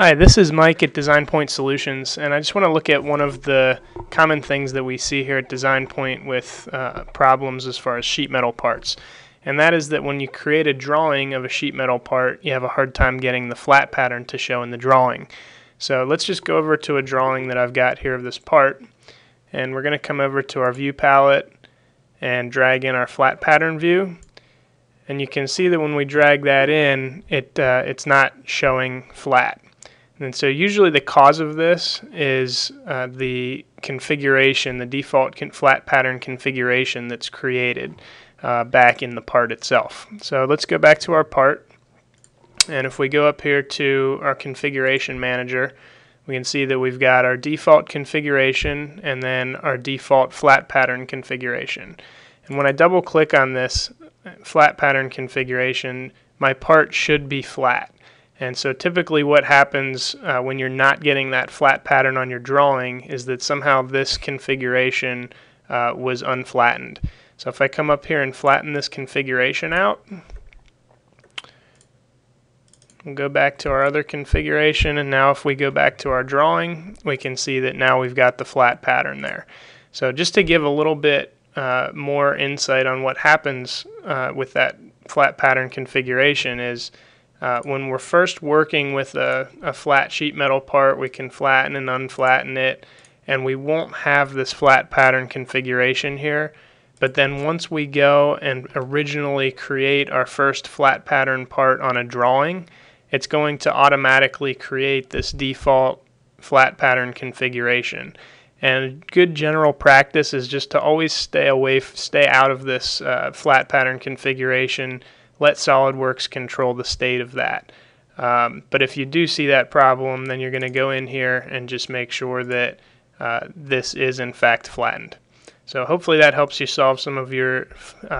Hi, this is Mike at Design Point Solutions, and I just want to look at one of the common things that we see here at Design Point with problems as far as sheet metal parts. And that is that when you create a drawing of a sheet metal part, you have a hard time getting the flat pattern to show in the drawing. So let's just go over to a drawing that I've got here of this part, and we're going to come over to our view palette and drag in our flat pattern view. And you can see that when we drag that in, it's not showing flat. And so usually the cause of this is the configuration, the default flat pattern configuration that's created back in the part itself. So let's go back to our part, and if we go up here to our configuration manager, we can see that we've got our default configuration and then our default flat pattern configuration. And when I double click on this flat pattern configuration, my part should be flat. And so typically what happens when you're not getting that flat pattern on your drawing is that somehow this configuration was unflattened. So if I come up here and flatten this configuration out, we'll go back to our other configuration, and now if we go back to our drawing, we can see that now we've got the flat pattern there. So just to give a little bit more insight on what happens with that flat pattern configuration is when we're first working with a flat sheet metal part, we can flatten and unflatten it, and we won't have this flat pattern configuration here. But then once we go and originally create our first flat pattern part on a drawing, it's going to automatically create this default flat pattern configuration. And good general practice is just to always stay out of this flat pattern configuration. Let Solidworks control the state of that. But if you do see that problem, then you're going to go in here and just make sure that this is in fact flattened. So hopefully that helps you solve some of your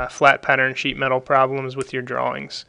flat pattern sheet metal problems with your drawings.